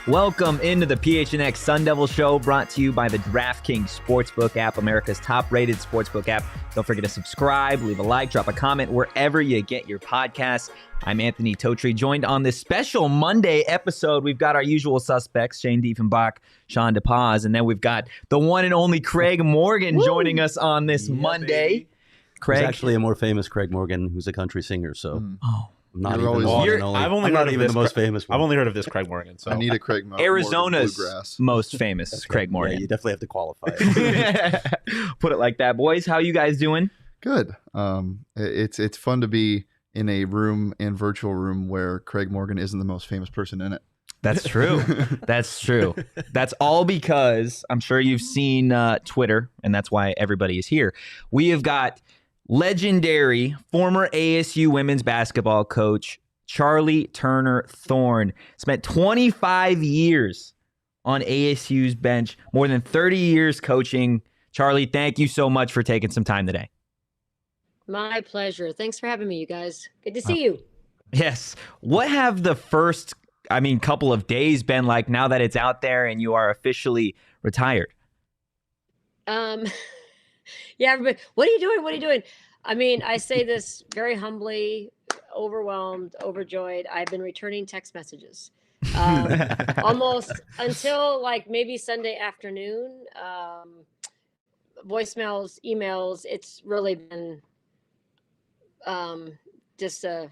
Welcome into the PHNX Sun Devil Show, brought to you by the DraftKings Sportsbook app, America's top-rated sportsbook app. Don't forget to subscribe, leave a like, drop a comment wherever you get your podcasts. I'm Anthony Totri, joined on this special Monday episode. We've got our usual suspects, Dieffenbach, Shawn, DePaz, and then we've got the one and only Craig Morgan joining us on this Monday. Baby. Craig, There's actually a more famous Craig Morgan who's a country singer, so... I'm not You're even, I've only not heard even of the most famous one. I've only heard of this Craig Morgan. So I need a Craig Morgan. Arizona's bluegrass. most famous That's Craig right. Morgan. Yeah, you definitely have to qualify. Put it like that. Boys, how you guys doing? Good. It's fun to be in a room and virtual room where Craig Morgan isn't the most famous person in it. That's true. That's true. That's all because I'm sure you've seen Twitter, and that's why everybody is here. We have got legendary former ASU women's basketball coach Charli Turner Thorne. Spent 25 years on ASU's bench, more than 30 years coaching. Charli, thank you so much for taking some time today. My pleasure. Thanks for having me, you guys. Good to see you. Yes. What have the first, couple of days been like now that it's out there and you are officially retired? Yeah, everybody, what are you doing? What are you doing? I mean, I say this very humbly, overwhelmed, overjoyed. I've been returning text messages almost until like maybe Sunday afternoon. Voicemails, emails. It's really been just a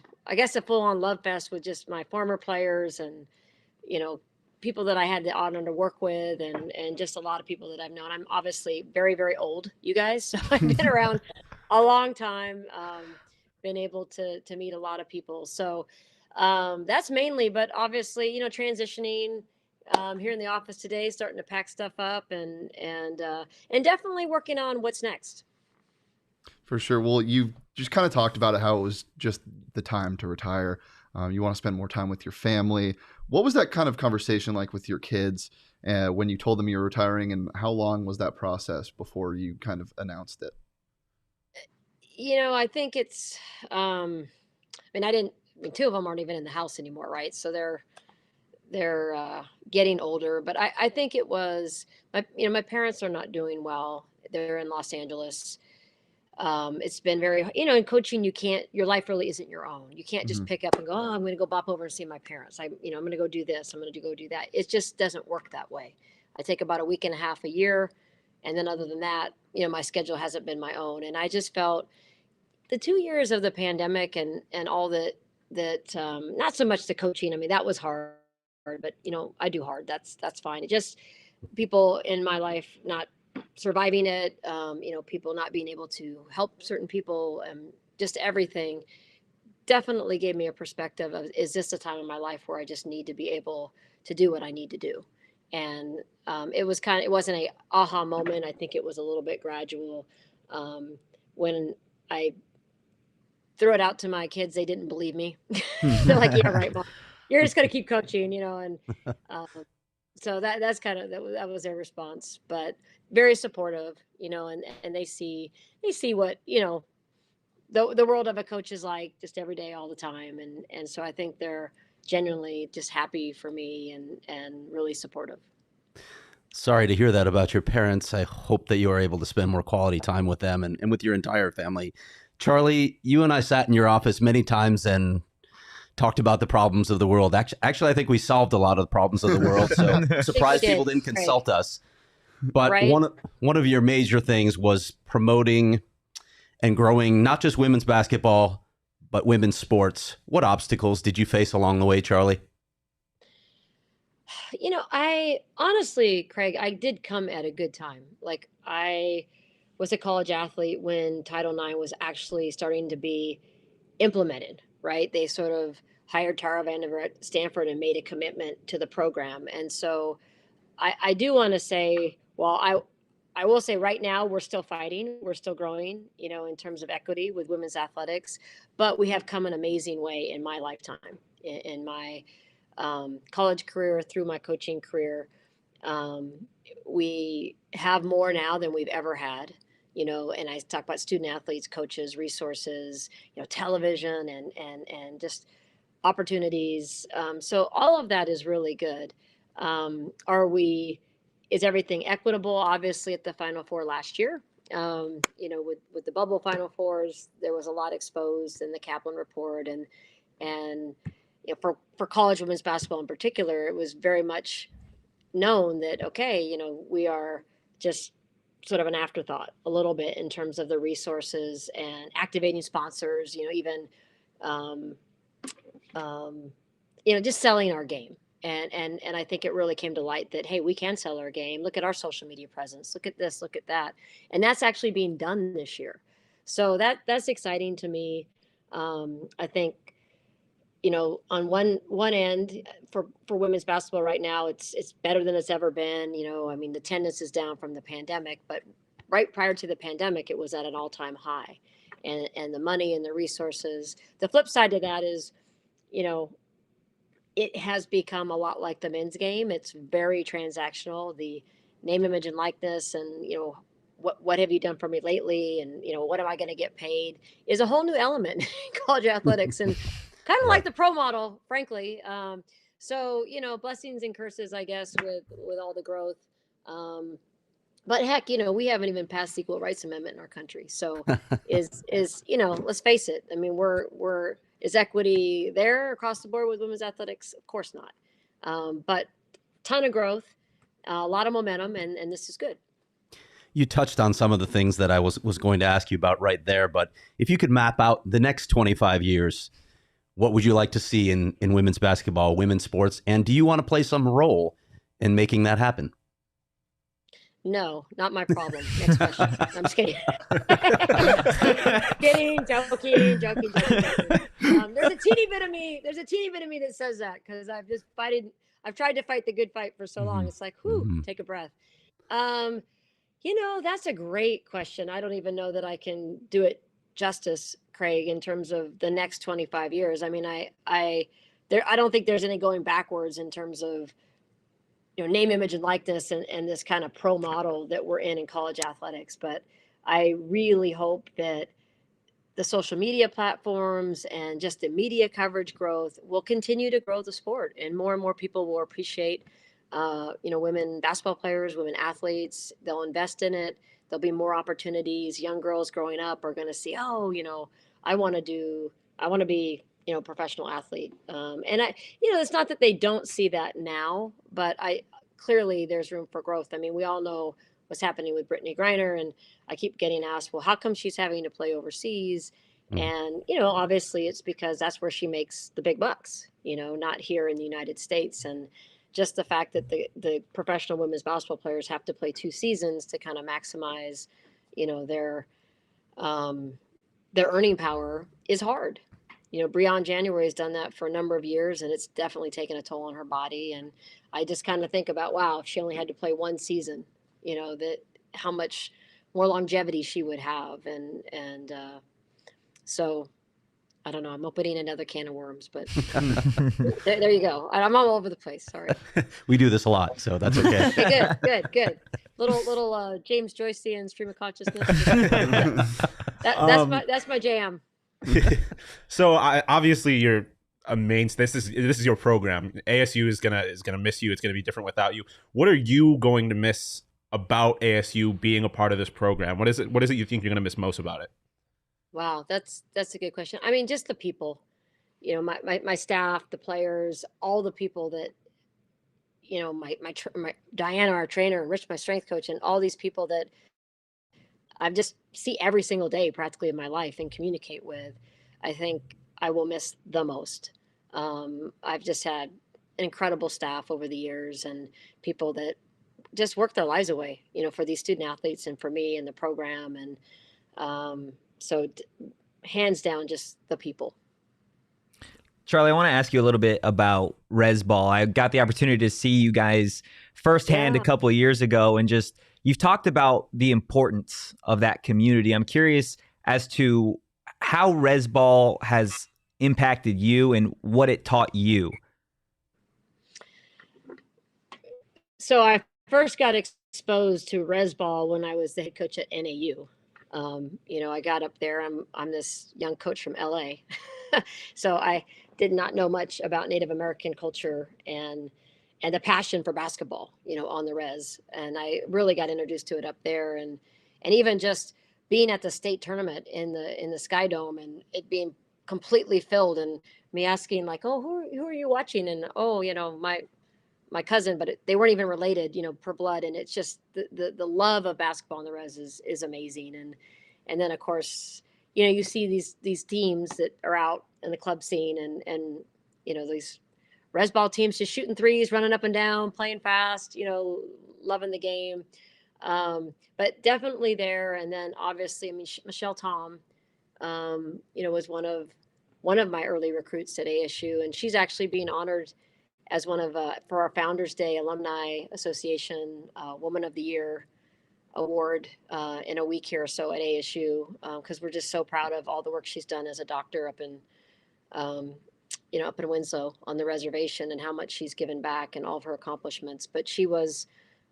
full-on love fest with just my former players and, people that I had the honor to work with and just a lot of people that I've known. I'm obviously very, very old, you guys. So I've been around a long time, been able to meet a lot of people. So that's mainly, but obviously, transitioning here in the office today, starting to pack stuff up and definitely working on what's next. For sure. Well, you just kind of talked about it, how it was just the time to retire. You want to spend more time with your family. What was that kind of conversation like with your kids when you told them you were retiring, and how long was that process before you kind of announced it? I think it's, two of them aren't even in the house anymore, right? So they're getting older, but I think it was, my parents are not doing well. They're in Los Angeles. It's been very, in coaching, your life really isn't your own. You can't just pick up and go, oh, I'm going to go bop over and see my parents. I'm going to go do this. I'm going to go do that. It just doesn't work that way. I take about a week and a half a year. And then other than that, my schedule hasn't been my own. And I just felt the 2 years of the pandemic and all that, not so much the coaching. That was hard, but I do hard. That's fine. It just, people in my life, not surviving it, people not being able to help certain people, just everything definitely gave me a perspective of, is this a time in my life where I just need to be able to do what I need to do? And it wasn't a aha moment. I think it was a little bit gradual. When I threw it out to my kids, they didn't believe me. They're like, yeah, right, Mom. You're just going to keep coaching, and so that's kind of, that was their response, but very supportive, and they see what, the world of a coach is like just every day, all the time. And so I think they're genuinely just happy for me and really supportive. Sorry to hear that about your parents. I hope that you are able to spend more quality time with them and with your entire family. Charli, you and I sat in your office many times and talked about the problems of the world. Actually, I think we solved a lot of the problems of the world. So surprised people didn't consult us. But one of your major things was promoting and growing not just women's basketball, but women's sports. What obstacles did you face along the way, Charli? I honestly, Craig, I did come at a good time. Like, I was a college athlete when Title IX was actually starting to be implemented, right? They sort of hired Tara Vandiver at Stanford and made a commitment to the program. And so I do want to say, well, I will say right now we're still fighting, we're still growing, in terms of equity with women's athletics, but we have come an amazing way in my lifetime, in my college career, through my coaching career. We have more now than we've ever had, and I talk about student athletes, coaches, resources, television and just opportunities. So all of that is really good. Is everything equitable? Obviously at the Final Four last year, with the bubble Final Fours, there was a lot exposed in the Kaplan report, and for college women's basketball in particular, it was very much known that, okay, we are just sort of an afterthought a little bit in terms of the resources and activating sponsors, even, just selling our game. And I think it really came to light that, hey, we can sell our game. Look at our social media presence. Look at this, look at that. And that's actually being done this year. So that's exciting to me. I think, on one end for women's basketball right now, it's better than it's ever been. The attendance is down from the pandemic, but right prior to the pandemic, it was at an all-time high. And the money and the resources. The flip side to that is, it has become a lot like the men's game. It's very transactional. The name, image, and likeness, and what have you done for me lately, and what am I going to get paid, is a whole new element in college athletics, and kind of like the pro model, frankly. So blessings and curses, I guess, with all the growth. But heck, we haven't even passed the Equal Rights Amendment in our country. So let's face it. I mean, is equity there across the board with women's athletics? Of course not. But ton of growth, a lot of momentum, and this is good. You touched on some of the things that I was going to ask you about right there, but if you could map out the next 25 years, what would you like to see in women's basketball, women's sports, and do you want to play some role in making that happen? No, not my problem. Next question. I'm just kidding. Joking. There's a teeny bit of me that says that, because I've tried to fight the good fight for so long. It's like, take a breath. That's a great question. I don't even know that I can do it justice, Craig, in terms of the next 25 years. I mean, I don't think there's any going backwards in terms of, name, image, and likeness, and this kind of pro model that we're in college athletics. But I really hope that the social media platforms and just the media coverage growth will continue to grow the sport, and more people will appreciate, women basketball players, women athletes. They'll invest in it. There'll be more opportunities. Young girls growing up are going to see, I want to be, a professional athlete. And it's not that they don't see that now, but clearly there's room for growth. I mean, we all know what's happening with Brittany Griner, and I keep getting asked, well, how come she's having to play overseas? And, obviously it's because that's where she makes the big bucks, not here in the United States. And just the fact that the professional women's basketball players have to play 2 seasons to kind of maximize, their earning power is hard. Breon January has done that for a number of years, and it's definitely taken a toll on her body. And I just kind of think about, wow, if she only had to play 1 season, that how much more longevity she would have. And so I don't know, I'm opening another can of worms, but there you go. I'm all over the place. Sorry. We do this a lot, so that's okay. Okay, good. Little James Joycean stream of consciousness. That's my jam. So obviously you're a main. This is your program. ASU is gonna miss you. It's gonna be different without you. What are you going to miss about ASU being a part of this program? What is it you think you're gonna miss most about it? Wow, that's a good question. I mean, just the people, my staff, the players, all the people that, my Diana, our trainer, and Rich, my strength coach, and all these people that I just see every single day practically in my life and communicate with. I think I will miss the most. I've just had an incredible staff over the years and people that just work their lives away, for these student athletes and for me and the program. And so hands down, just the people. Charli, I want to ask you a little bit about rezball. I got the opportunity to see you guys firsthand a couple of years ago, and just you've talked about the importance of that community. I'm curious as to how rezball has impacted you and what it taught you. So I first got exposed to rezball when I was the head coach at NAU. I got up there. I'm this young coach from LA, so I did not know much about Native American culture and the passion for basketball, on the res. And I really got introduced to it up there, and even just being at the state tournament in the Sky Dome and it being completely filled, and me asking like, oh, who are you watching? And my cousin, but they weren't even related, per blood. And it's just the love of basketball in the res is amazing. And then of course, you see these teams that are out in the club scene and these res ball teams just shooting threes, running up and down, playing fast, loving the game. But definitely there. And then obviously, Michelle Tom, was one of my early recruits at ASU, and she's actually being honored as one of for our Founders Day Alumni Association Woman of the Year award in a week here or so at ASU, because we're just so proud of all the work she's done as a doctor up in Winslow on the reservation, and how much she's given back and all of her accomplishments. But she was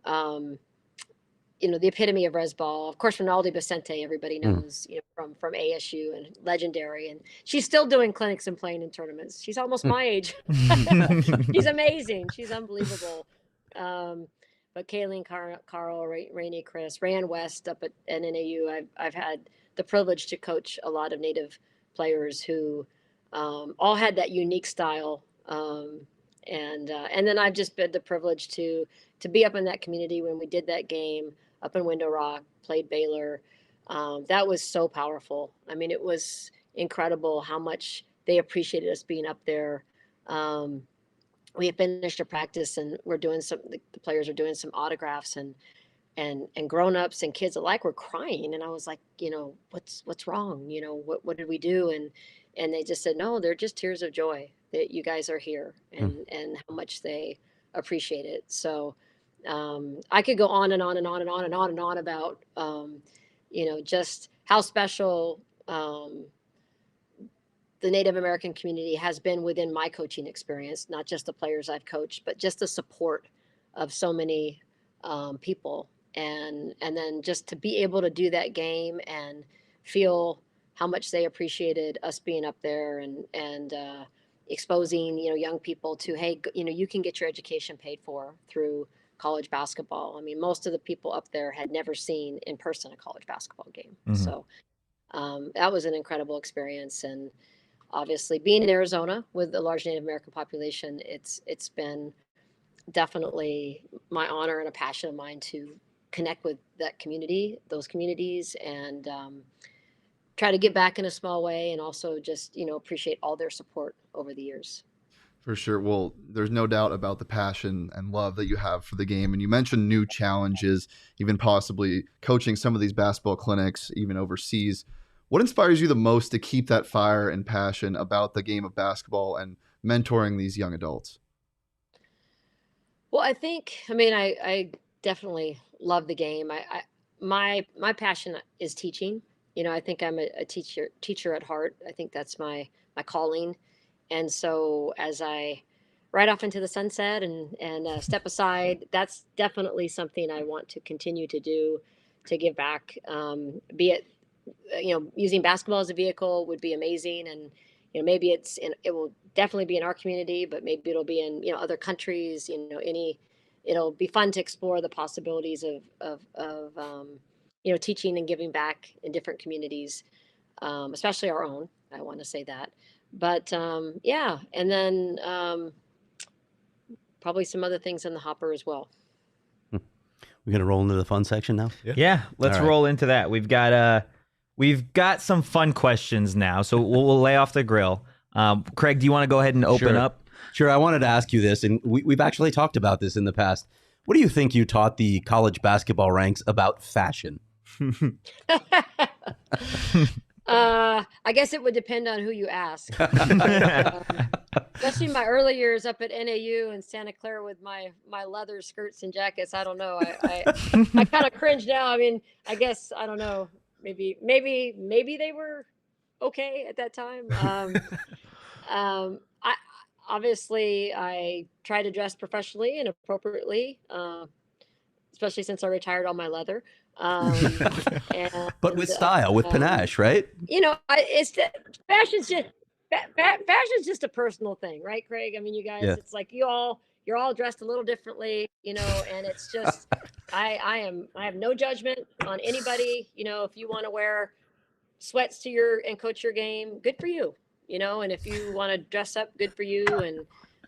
the epitome of rezball. Of course, Ronaldo Vicente, everybody knows, from ASU, and legendary. And she's still doing clinics and playing in tournaments. She's almost my age. She's amazing. She's unbelievable. But Kayleen, Carl, Rainey, Chris, Rayanne West up at NAU. I've had the privilege to coach a lot of Native players who all had that unique style. And then I've just been the privilege to be up in that community when we did that game up in Window Rock, played Baylor. That was so powerful. I mean, it was incredible how much they appreciated us being up there. We had finished a practice and we're doing the players are doing some autographs, and grown-ups and kids alike were crying. And I was like, what's wrong? What did we do? And they just said, no, they're just tears of joy that you guys are here, and how much they appreciate it. So I could go on and on and on and on and on and on about, just how special the Native American community has been within my coaching experience, not just the players I've coached, but just the support of so many people. And then just to be able to do that game and feel how much they appreciated us being up there and exposing, young people to, hey, you can get your education paid for through college basketball. I mean, most of the people up there had never seen in person a college basketball game. Mm-hmm. So that was an incredible experience. And obviously being in Arizona with a large Native American population, it's been definitely my honor and a passion of mine to connect with that community, those communities, and try to give back in a small way, and also just, appreciate all their support over the years. For sure. Well, there's no doubt about the passion and love that you have for the game. And you mentioned new challenges, even possibly coaching some of these basketball clinics, even overseas. What inspires you the most to keep that fire and passion about the game of basketball and mentoring these young adults? Well, I definitely love the game. My passion is teaching. I think I'm a teacher at heart. I think that's my calling. And so as I ride off into the sunset and step aside, that's definitely something I want to continue to do, to give back. Be it, using basketball as a vehicle would be amazing. And, maybe it will definitely be in our community, but maybe it'll be in, other countries, it'll be fun to explore the possibilities of teaching and giving back in different communities, especially our own. I want to say that. But yeah, and then probably some other things in the hopper as well. We're gonna roll into the fun section now. Yeah, let's roll into that. We've got some fun questions now, so we'll lay off the grill. Craig, do you want to go ahead and open Sure. up? Sure. I wanted to ask you this, and we've actually talked about this in the past. What do you think you taught the college basketball ranks about fashion? I guess it would depend on who you ask. Especially my early years up at NAU and Santa Clara with my leather skirts and jackets. I don't know. I kind of cringe now. I mean, I guess I don't know. Maybe they were okay at that time. I obviously I try to dress professionally and appropriately, especially since I retired all my leather. And, But with style, with panache, right? you know, fashion's just a personal thing, right, Craig? I mean, you guys, Yeah. it's like you're all dressed a little differently, you know, and it's just I have no judgment on anybody. You know, if you want to wear sweats to and coach your game, good for you, you know, and if you want to dress up, good for you. And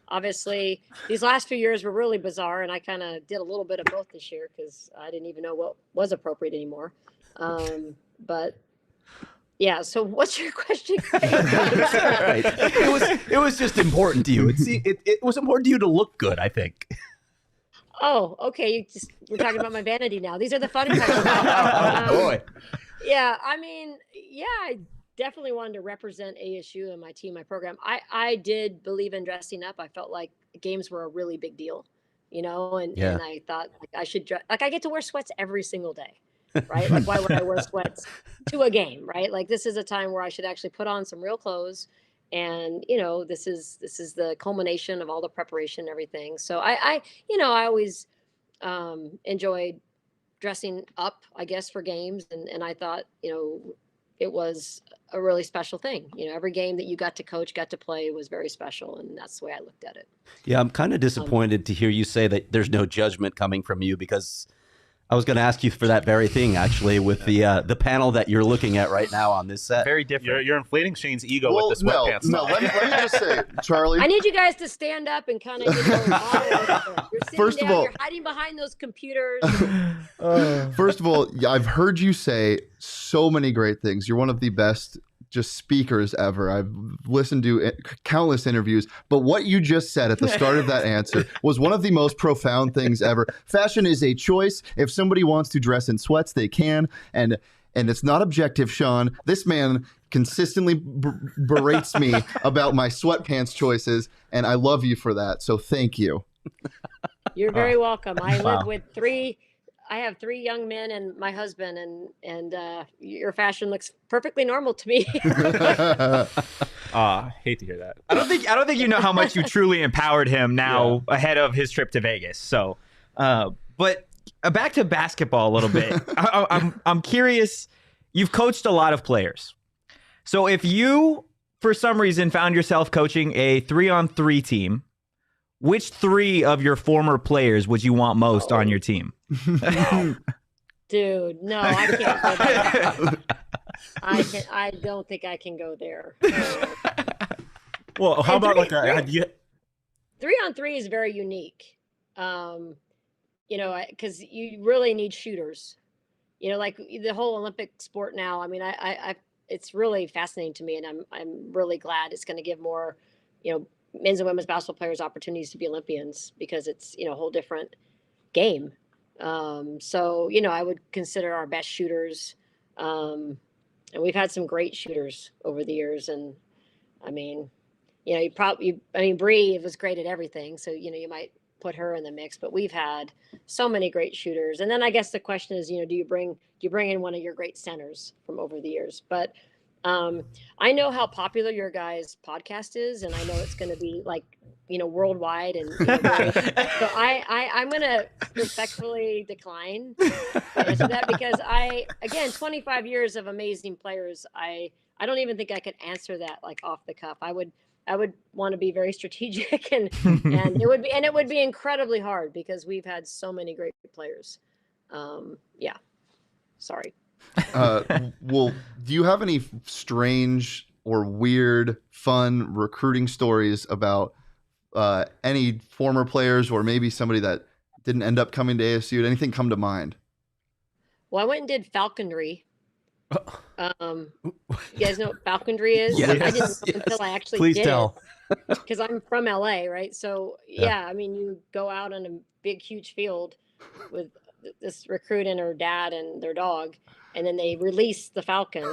obviously these last few years were really bizarre, and I kind of did a little bit of both this year because I didn't even know what was appropriate anymore. But yeah, so what's your question, Craig? Right. It was just important to you. It was important to you to look good, I think. Oh, okay. We're talking about my vanity now. These are the fun questions. Boy. Yeah, I mean, yeah, I definitely wanted to represent ASU and my team, my program. I did believe in dressing up. I felt like games were a really big deal, you know, and I thought like I should like I get to wear sweats every single day, right? Like why would I wear sweats to a game, right? Like this is a time where I should actually put on some real clothes, and you know, this is the culmination of all the preparation and everything. So I always enjoyed dressing up, I guess, for games, and I thought, you know, it was a really special thing. You know, every game that you got to coach, got to play was very special, and that's the way I looked at it. Yeah, I'm kind of disappointed to hear you say that there's no judgment coming from you, because I was going to ask you for that very thing, actually, with the panel that you're looking at right now on this set. Very different. You're inflating Shane's ego with the sweatpants. No, let me just say, Charlie. I need you guys to stand up and kind of, you know, you're sitting First of down, all- you're hiding behind those computers. First of all, I've heard you say so many great things. You're one of the best just speakers ever. I've listened to countless interviews, but what you just said at the start of that answer was one of the most profound things ever. Fashion is a choice. If somebody wants to dress in sweats, they can, and it's not objective, Shawn. This man consistently berates me about my sweatpants choices, and I love you for that. So thank you. You're very welcome. I Wow. live with I have three young men and my husband, and your fashion looks perfectly normal to me. Hate to hear that. I don't think you know how much you truly empowered him now ahead of his trip to Vegas. So, but back to basketball a little bit. I'm curious. You've coached a lot of players. So if you, for some reason, found yourself coaching a 3-on-3 team, which three of your former players would you want most on your team? Dude, no, I can't go there. I don't think I can go there. Well, how And about three- like have you? 3-on-3 is very unique. You know, because you really need shooters. You know, like the whole Olympic sport now. I mean, I it's really fascinating to me, and I'm really glad it's going to give more, you know, men's and women's basketball players opportunities to be Olympians, because it's, you know, a whole different game. So, you know, I would consider our best shooters. And we've had some great shooters over the years. And I mean, you know, Bree was great at everything. So, you know, you might put her in the mix, but we've had so many great shooters. And then I guess the question is, you know, do you bring in one of your great centers from over the years? But I know how popular your guys' podcast is, and I know it's going to be like, you know, worldwide, and you know, so I'm going to respectfully decline to answer that, because again, 25 years of amazing players. I don't even think I could answer that like off the cuff. I would want to be very strategic, and it would be incredibly hard, because we've had so many great players. Yeah, sorry. Well, do you have any strange or weird, fun recruiting stories about any former players, or maybe somebody that didn't end up coming to ASU? Did anything come to mind? Well, I went and did falconry You guys know what falconry is? Yes, I didn't know yes. until I actually Please did tell. because I'm from LA, right? So yeah, I mean, you go out on a big, huge field with this recruit and her dad and their dog, and then they release the falcon,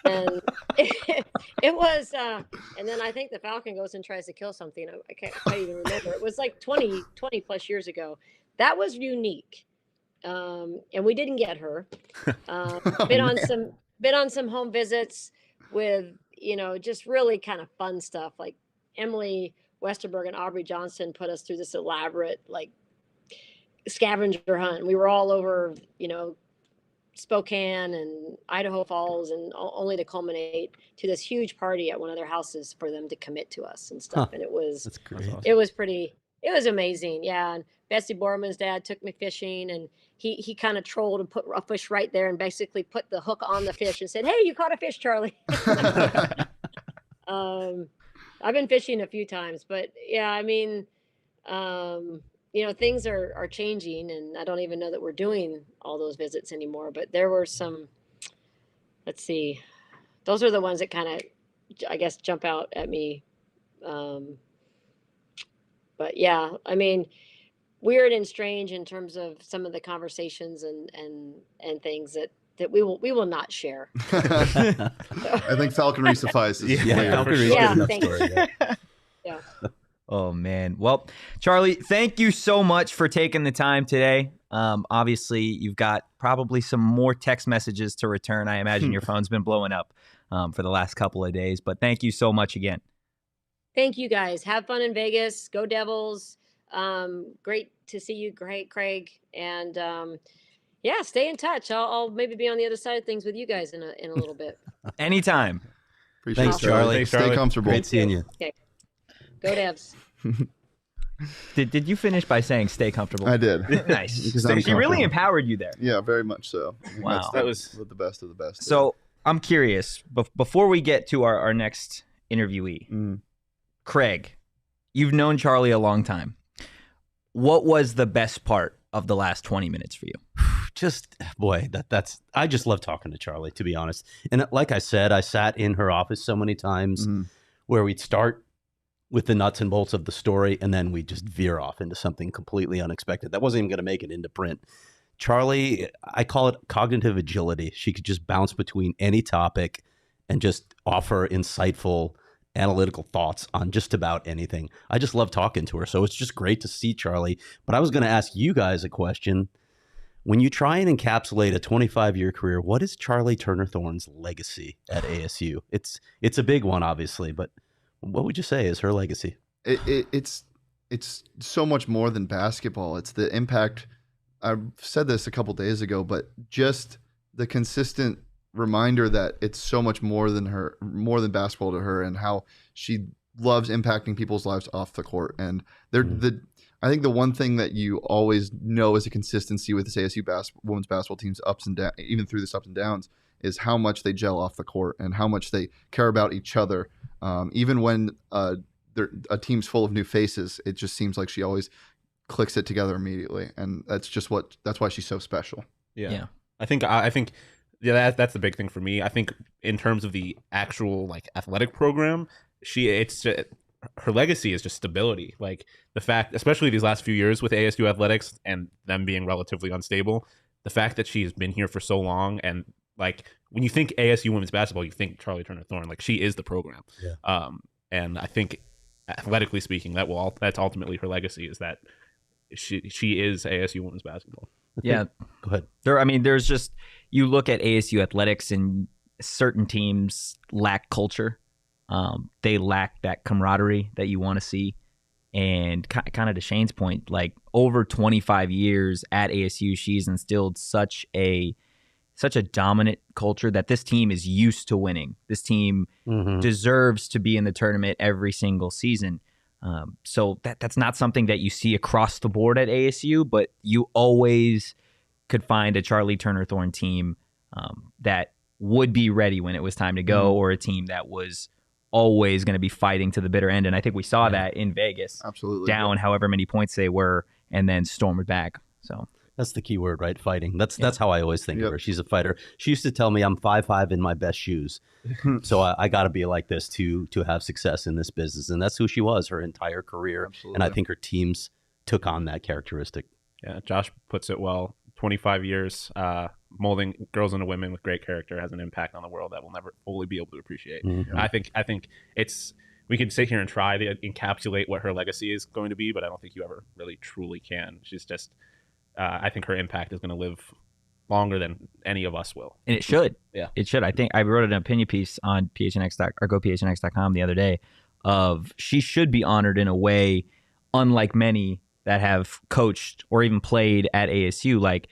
and it was, and then I think the falcon goes and tries to kill something. I can't even remember. It was like 20 plus years ago. That was unique. And we didn't get her. Been on some home visits with, just really kind of fun stuff. Like Emily Westerberg and Aubrey Johnson put us through this elaborate like scavenger hunt. We were all over, Spokane and Idaho Falls, and only to culminate to this huge party at one of their houses for them to commit to us and stuff. And it was That's great. it was amazing. Yeah. And Bessie Borman's dad took me fishing, and he kind of trolled and put a fish right there and basically put the hook on the fish and said, "Hey, you caught a fish, Charlie." I've been fishing a few times, but yeah, I mean, things are changing, and I don't even know that we're doing all those visits anymore, but there were some, let's see, those are the ones that kind of, I guess, jump out at me. But yeah, I mean, weird and strange in terms of some of the conversations and things that we will not share. I think falconry suffices. Yeah, falconry is Yeah, good enough thanks. story. Yeah. Yeah. Oh man. Well, Charli, thank you so much for taking the time today. Obviously, you've got probably some more text messages to return. I imagine your phone's been blowing up for the last couple of days, but thank you so much again. Thank you guys. Have fun in Vegas. Go Devils. Great to see you, Craig. And yeah, stay in touch. I'll maybe be on the other side of things with you guys in a little bit. Anytime. Appreciate Thanks, it, Charlie. Thanks, Stay Charlie. comfortable. Great seeing you. Okay. Go Devs. Did you finish by saying stay comfortable? I did. Nice. Because So I'm she really comfortable. empowered you there. Yeah, very much so. Wow. That was the best of the best. So I'm curious, before we get to our next interviewee, Mm. Craig, you've known Charli a long time. What was the best part of the last 20 minutes for you? Just boy, I just love talking to Charli, to be honest. And like I said, I sat in her office so many times Mhm. where we'd start with the nuts and bolts of the story, and then we'd just veer off into something completely unexpected that wasn't even going to make it into print. Charli, I call it cognitive agility. She could just bounce between any topic and just offer insightful analytical thoughts on just about anything. I just love talking to her. So it's just great to see Charli. But I was going to ask you guys a question. When you try and encapsulate a 25-year career, what is Charli Turner Thorne's legacy at ASU? It's a big one, obviously, but what would you say is her legacy? It's so much more than basketball. It's the impact. I said this a couple days ago, but just the consistent reminder that it's so much more than basketball to her, and how she loves impacting people's lives off the court. And I think the one thing that you always know is a consistency with this ASU women's basketball team's ups and downs, even through this ups and downs, is how much they gel off the court and how much they care about each other. Even when a team's full of new faces, it just seems like she always clicks it together immediately, and that's why she's so special. Yeah. I think that's the big thing for me. I think in terms of the actual like athletic program, her legacy is just stability. Like the fact, especially these last few years with ASU athletics and them being relatively unstable, the fact that she's been here for so long, and like when you think ASU women's basketball, you think Charli Turner Thorne. Like she is the program. Yeah. And I think athletically speaking, that's ultimately her legacy, is that she is ASU women's basketball. Yeah. Go ahead. There's just, you look at ASU athletics and certain teams lack culture. They lack that camaraderie that you want to see. And kind of to Shane's point, like over 25 years at ASU, she's instilled such a dominant culture that this team is used to winning. This team deserves to be in the tournament every single season. So that's not something that you see across the board at ASU, but you always could find a Charli Turner Thorne team that would be ready when it was time to go, or a team that was always going to be fighting to the bitter end. And I think we saw that in Vegas. Absolutely. Down however many points they were, and then stormed back. So That's the key word, right? Fighting. That's how I always think Yep. of her. She's a fighter. She used to tell me I'm 5'5" in my best shoes. So I got to be like this to have success in this business. And that's who she was her entire career. Absolutely. And I think her teams took on that characteristic. Yeah, Josh puts it well. 25 years molding girls into women with great character has an impact on the world that we'll never fully be able to appreciate. Mhm. I think it's we could sit here and try to encapsulate what her legacy is going to be, but I don't think you ever really truly can. She's just I think her impact is going to live longer than any of us will. And it should. Yeah. It should. I think I wrote an opinion piece on PHNX or GoPHNX.com the other day of she should be honored in a way unlike many that have coached or even played at ASU. Like,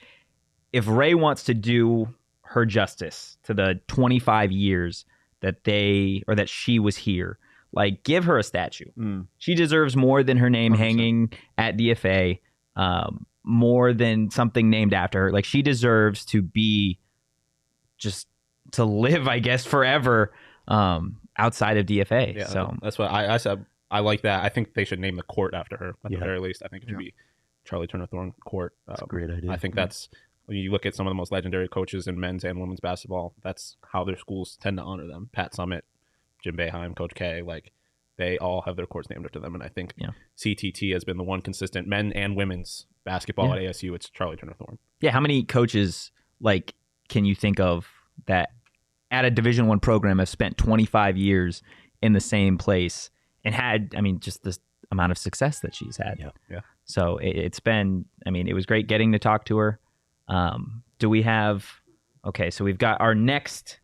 if Ray wants to do her justice to the 25 years that she was here, like, give her a statue. She deserves more than her name 100%. hanging at DFA. More than something named after her. Like, she deserves to be just to live, I guess, forever outside of DFA. Yeah, So that's what I said. I like that. I think they should name the court after her at Yeah. the very least. I think it should be Charli Turner Thorne Court. That's a great idea. I think that's when you look at some of the most legendary coaches in men's and women's basketball. That's how their schools tend to honor them. Pat Summitt, Jim Boeheim, Coach K, like they all have their courts named after them. And I think CTT has been the one consistent men and women's basketball at ASU. It's Charli Turner Thorne. yeah, how many coaches like can you think of that at a Division I program have spent 25 years in the same place and had, I mean, just this amount of success that she's had. Yeah. So it's been, I mean, it was great getting to talk to her. Do we have, okay, so we've got our next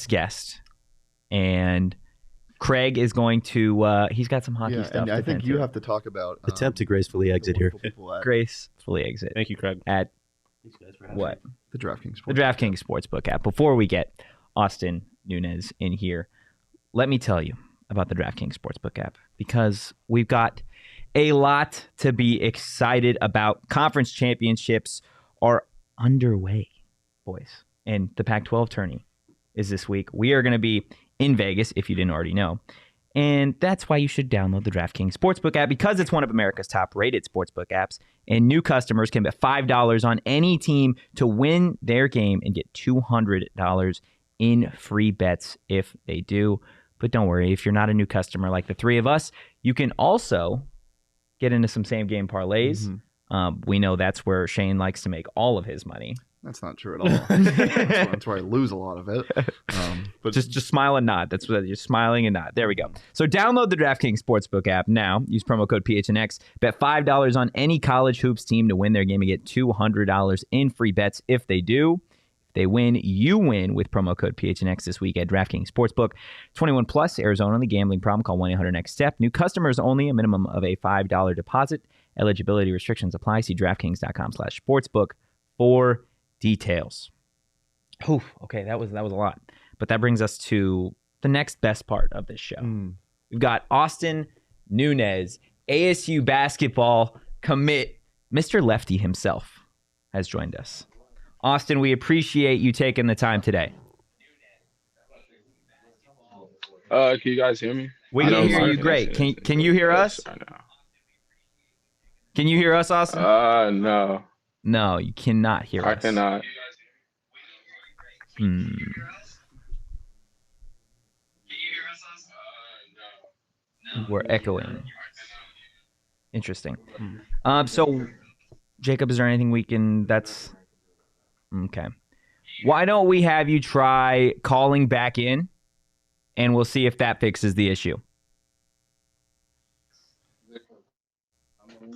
guest, and Craig is going to, he's got some hockey stuff. And to I think tend you to. have to talk about Attempt to gracefully exit here. gracefully exit Thank you, Craig. at what? the DraftKings. The DraftKings Sportsbook app. Before we get Austin Nunez in here, let me tell you about the DraftKings Sportsbook app, because we've got a lot to be excited about. Conference championships are underway, boys, and the Pac-12 tourney is this week. We are going to be in Vegas, if you didn't already know, and that's why you should download the DraftKings Sportsbook app, because it's one of America's top-rated sportsbook apps, and new customers can bet $5 on any team to win their game and get $200 in free bets if they do. But don't worry, if you're not a new customer like the three of us, you can also get into some same-game parlays. We know that's where Shane likes to make all of his money. That's not true at all. That's where I lose a lot of it. But Just smile and nod. That's what you're smiling and nod. There we go. So download the DraftKings Sportsbook app now. Use promo code PHNX. Bet $5 on any college hoops team to win their game and get $200 in free bets if they do. If they win, you win with promo code PHNX this week at DraftKings Sportsbook. 21 plus, Arizona only. Gambling problem? Call 1-800-NEXT-STEP. New customers only. A minimum of a $5 deposit. Eligibility restrictions apply. See DraftKings.com/sportsbook for details. Okay, that was a lot. But that brings us to the next best part of this show. We've got Austin Nunez, ASU basketball commit. Mr. Lefty himself has joined us. Austin, we appreciate you taking the time today. Can you guys hear me? We can hear you great. Can you hear us? Can you hear us, Austin? No. No, you cannot hear us. I cannot. We're echoing. Interesting. So, Jacob, is there anything we can... That's... Okay. Why don't we have you try calling back in, and we'll see if that fixes the issue.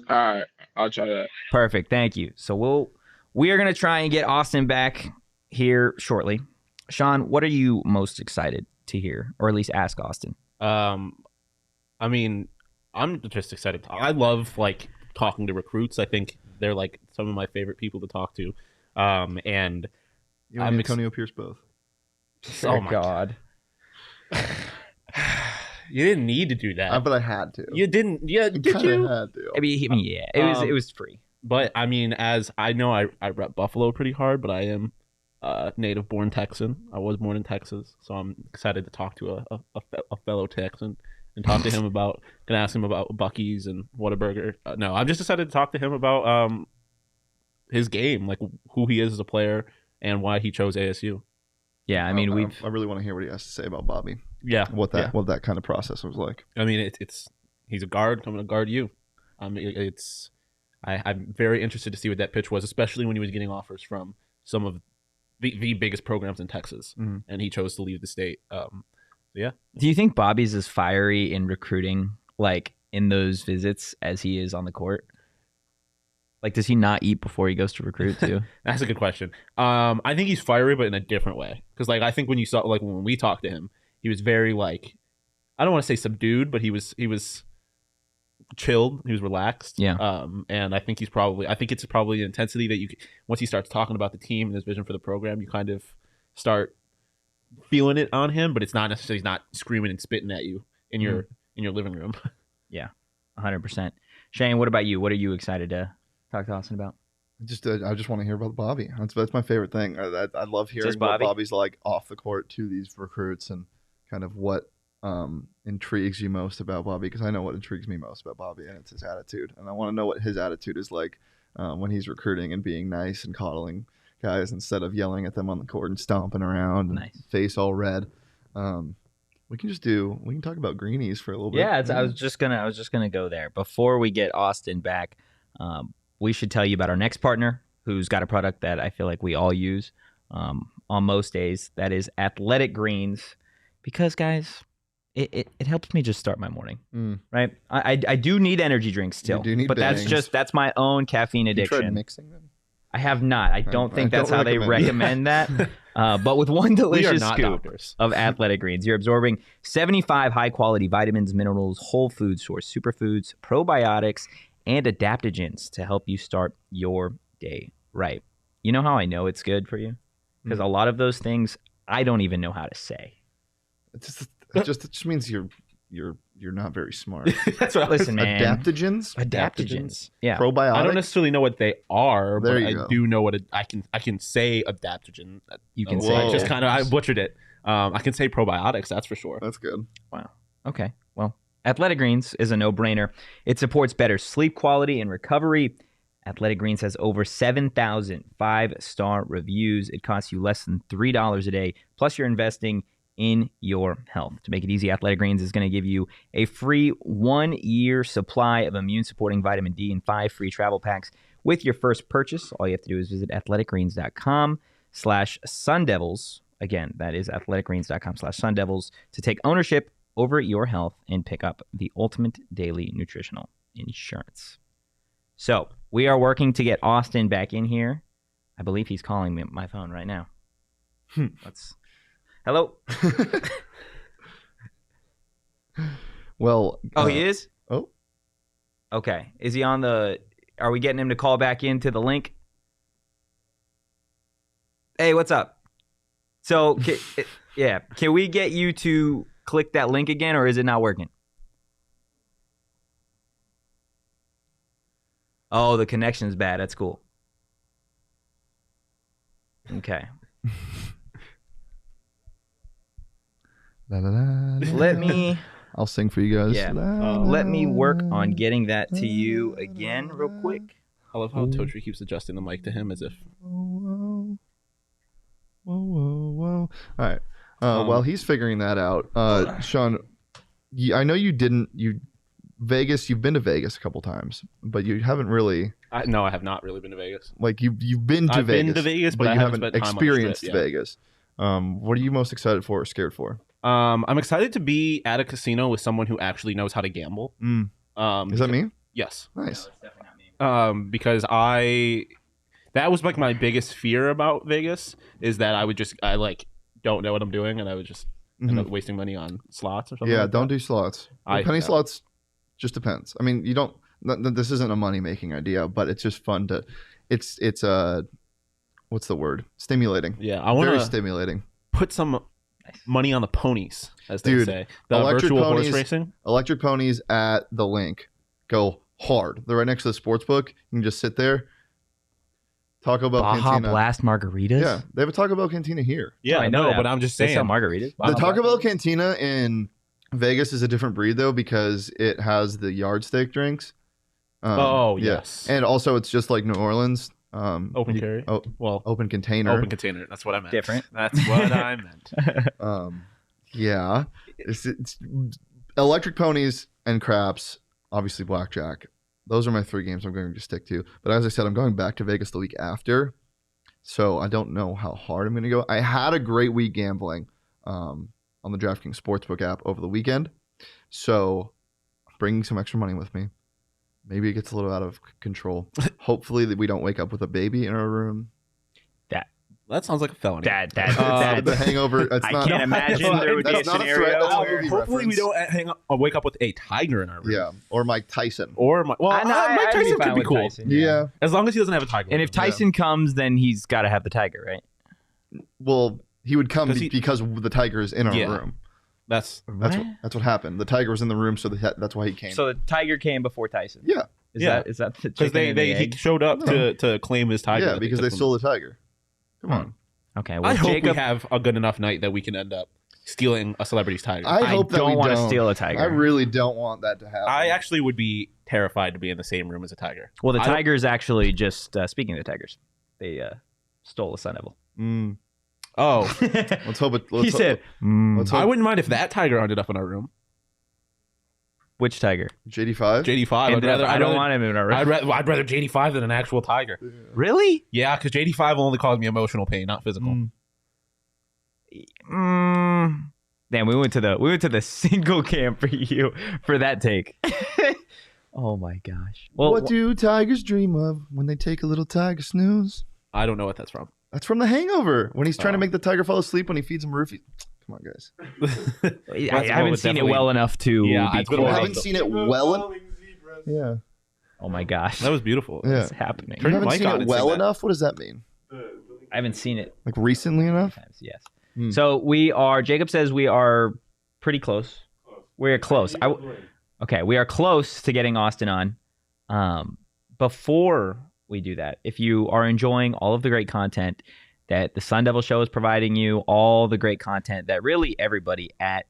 All right, I'll try that. Perfect. Thank you. So we are going to try and get Austin back here shortly. Shawn, what are you most excited to hear, or at least ask Austin? I mean, I'm just excited. I love like talking to recruits. I think they're like some of my favorite people to talk to. And you and Antonio Pierce both. Oh my God. You didn't need to do that. But I had to. You didn't. Yeah, did you? Had to. I mean, yeah, it was free. But I mean, as I know, I rep Buffalo pretty hard, but I am native born Texan. I was born in Texas, so I'm excited to talk to a fellow Texan and talk to him about. Gonna ask him about Buc-ee's and Whataburger. No, I'm just excited to talk to him about his game, like who he is as a player and why he chose ASU. Yeah, I mean, I really want to hear what he has to say about Bobby. Yeah, What that kind of process was like. I mean, it's he's a guard coming to guard you. I mean, I'm very interested to see what that pitch was, especially when he was getting offers from some of the biggest programs in Texas, and he chose to leave the state. Yeah. Do you think Bobby's as fiery in recruiting, like in those visits, as he is on the court? Like, does he not eat before he goes to recruit too? That's a good question. I think he's fiery, but in a different way. Because like I think when you saw like when we talked to him, he was very like, I don't want to say subdued, but he was chilled. He was relaxed. Yeah. And I think it's probably an intensity that once he starts talking about the team and his vision for the program, you kind of start feeling it on him. But it's not necessarily, he's not screaming and spitting at you in your living room. Yeah, 100%. Shane, what about you? What are you excited to talk to Austin about? I just want to hear about Bobby. That's my favorite thing. I love hearing Just what Bobby? Bobby's like off the court to these recruits and kind of what intrigues you most about Bobby, because I know what intrigues me most about Bobby, and it's his attitude. And I want to know what his attitude is like when he's recruiting and being nice and coddling guys instead of yelling at them on the court and stomping around and Nice. face all red. We can talk about greenies for a little bit. Yeah, I was just gonna go there. Before we get Austin back, we should tell you about our next partner, who's got a product that I feel like we all use on most days. That is Athletic Greens, because guys, it helps me just start my morning. Right? I do need energy drinks still, You do need but bangs. that's my own caffeine You tried addiction. mixing them? I have not. I don't think that's how they recommend that. But with one We are delicious not scoop doctors. of Athletic Greens, you're absorbing 75 high-quality vitamins, minerals, whole food source, superfoods, probiotics, and adaptogens to help you start your day right. You know how I know it's good for you? Because a lot of those things I don't even know how to say. It just means you're not very smart. That's what Listen, man. Adaptogens, Adaptogens. Yeah. probiotics. I don't necessarily know what they are, There but you I go. do know what I can say adaptogen. You can So say I just it. kind of I butchered it. I can say probiotics, that's for sure. That's good. Wow. Okay. Well, Athletic Greens is a no-brainer. It supports better sleep quality and recovery. Athletic Greens has over 7,000 five-star reviews. It costs you less than $3 a day. Plus, you're investing in your health. To make it easy, Athletic Greens is going to give you a free 1-year supply of immune-supporting vitamin D and 5 free travel packs with your first purchase. All you have to do is visit athleticgreens.com/sundevils. Again, that is athleticgreens.com/sundevils to take ownership over your health and pick up the ultimate daily nutritional insurance. So we are working to get Austin back in here. I believe he's calling me my phone right now. Hello. Well, Oh, he is? Oh, Okay. Is he on the... Are we getting him to call back into the link? Hey, what's up? So, yeah. Can we get you to click that link again, or is it not working? Oh, the connection's bad. That's cool. Okay. la, la, la, la. Let me... I'll sing for you guys. Yeah. La, Let me work la, on getting that to you again real quick. I love how Totri keeps adjusting the mic to him as if Whoa, whoa, whoa, whoa. All right. While he's figuring that out, Shawn, I know you've been to Vegas a couple times, but you haven't really no, I have not really been to Vegas. like you've been to I've Vegas. been to Vegas, but but I you haven't haven't spent time on the experienced Strip, yeah. Vegas. What are you most excited for or scared for? I'm excited to be at a casino with someone who actually knows how to gamble. Is that me? Yes. Nice. Because that was like my biggest fear about Vegas is that I like don't know what I'm doing and I would just end up wasting money on slots or something. Yeah, like don't that. do slots. I- Penny yeah. slots just depends. I mean, you don't. This isn't a money making idea, but it's just fun to. It's what's the word? Stimulating. Yeah, I Very want to stimulating. put some money on the ponies, as they Dude, say. The electric virtual ponies- horse racing. Electric ponies at the link go hard. They're right next to the sports book. You can just sit there. Taco Bell Baja Cantina. Blast margaritas? Yeah, they have a Taco Bell Cantina here. Yeah, I know that. but I'm just They saying. sell margaritas. The Taco Bell Cantina in Vegas is a different breed though because it has the yardstick drinks. Oh, yeah. yes. And also it's just like New Orleans. Open carry. Oh, Well, open container. open container. That's what I meant. Different. That's what I meant. Yeah. It's electric ponies and craps. Obviously, blackjack. Those are my 3 games I'm going to stick to. But as I said, I'm going back to Vegas the week after, so I don't know how hard I'm going to go. I had a great week gambling on the DraftKings Sportsbook app over the weekend, so I'm bringing some extra money with me. Maybe it gets a little out of control. Hopefully that we don't wake up with a baby in our room. That sounds like a felony. The hangover. It's I not, can't imagine there would be a that's not a threat. scenario That's a where movie Hopefully we reference. don't wake up with a tiger in our room. Yeah, or Mike Tyson. Or Mike I'd Tyson fine could be with cool. Tyson, Yeah. As long as he doesn't have a tiger. And if Tyson comes, then he's got to have the tiger, right? Well, he would come 'Cause he- because the tiger is in our Yeah. room. that's That's what happened. The tiger was in the room, so that's why he came. So the tiger came before Tyson. Yeah. Is Yeah. that the because chicken and the he egg? showed up No. to claim his tiger. Yeah, that because took they from stole him. the tiger. Come on. Okay, well, I hope Jacob, we have a good enough night that we can end up stealing a celebrity's tiger. I I hope that we don't want to don't. steal a tiger. I really don't want that to happen. I actually would be terrified to be in the same room as a tiger. Well, the I don't- Tigers actually just speaking of the Tigers, they stole a Sun Devil. Mm, Oh, let's hope it. He Let's said, let's I hope wouldn't mind if that tiger ended up in our room. "Which Tiger? JD5. JD5. And I don't want him in our room. I'd rather JD5 than an actual tiger. Really? Yeah, because JD5 will only cause me emotional pain, not physical. Damn, we went to the single camp for you for that take. Oh my gosh. Well, What do tigers dream of when they take a little tiger snooze? I don't know what that's from. That's from The Hangover when he's trying to make the tiger fall asleep when he feeds him roofies. Come on, guys. I haven't seen it well enough to Yeah, be it's been a You while. quoting. haven't seen it well. Yeah. Oh my gosh. That was beautiful. Yeah. What's happening? You Turn your haven't mic seen on it and sing well that. enough. What does that mean? I haven't seen it. Like recently enough? Times, yes. Hmm. So Jacob says we are pretty close. We're close. Okay, we are close to getting Austin on. Before we do that, if you are enjoying all of the great content that the Sun Devil Show is providing you, all the great content that really everybody at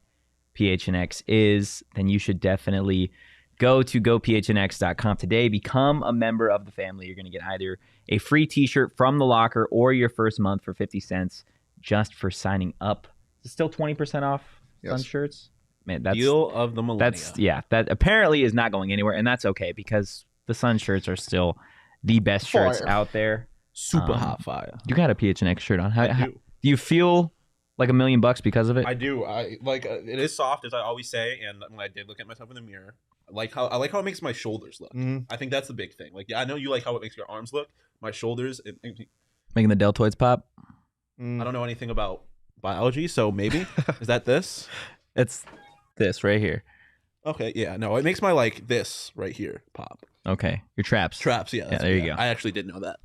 PHNX is, then you should definitely go to gophnx.com today. Become a member of the family. You're going to get either a free t-shirt from the locker or your first month for 50 cents just for signing up. Is it still 20% off Sun Yes. shirts? Man, that's Deal of the millennia. that apparently is not going anywhere, and that's okay because the Sun shirts are still the best shirts Fire. out there. super Um, hot fire. You got a PHNX shirt on. I Do do. you feel like $1 million because of it? I do. I like it is soft, as I always say. And when I did look at myself in the mirror, I like how it makes my shoulders look. Mhm. I think that's the big thing. Like, yeah, I know you like how it makes your arms look. My shoulders. Making the deltoids pop. Mm. I don't know anything about biology, so maybe is that this? It's this right here. Okay, yeah, no, it makes my like this right here pop. Okay, your traps. Traps, yeah. there you go. I actually didn't know that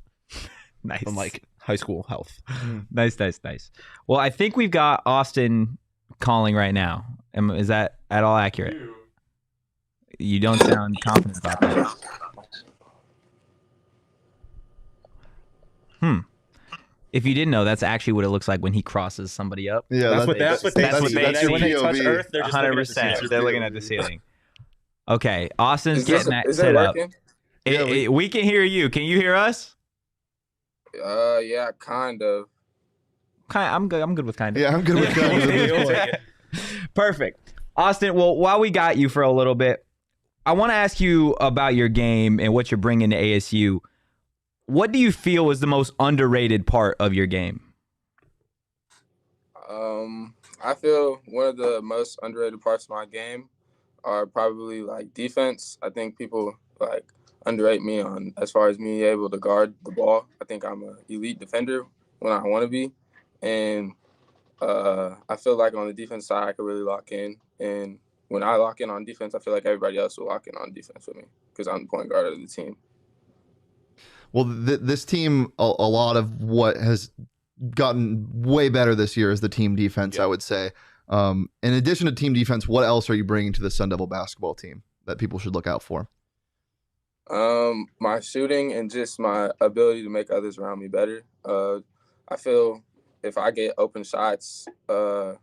Nice. from like high school health. Nice. Well, I think we've got Austin calling right now. Is that at all accurate? You don't sound confident about that. If you didn't know, that's actually what it looks like when he crosses somebody up. Yeah, That's what they that's see. your When they touch POV. Earth, they're just looking at the 100%. ceiling. They're looking at the ceiling. Okay, Austin's Is getting that it set up. working? We can hear you. Can you hear us? Yeah, kind of. I'm good. I'm good with kind of. Yeah, I'm good with that. at this We'll point. take it. Perfect. Austin, well, while we got you for a little bit, I want to ask you about your game and what you're bringing to ASU. What do you feel is the most underrated part of your game? I feel one of the most underrated parts of my game are probably like defense. I think people like underrate me on as far as me able to guard the ball. I think I'm an elite defender when I want to be, and I feel like on the defense side I could really lock in. And when I lock in on defense, I feel like everybody else will lock in on defense with me because I'm the point guard of the team. Well, this team, a lot of what has gotten way better this year is the team defense, I would say. In addition to team defense, what else are you bringing to the Sun Devil basketball team that people should look out for? My shooting and just my ability to make others around me better. I feel if I get open shots, I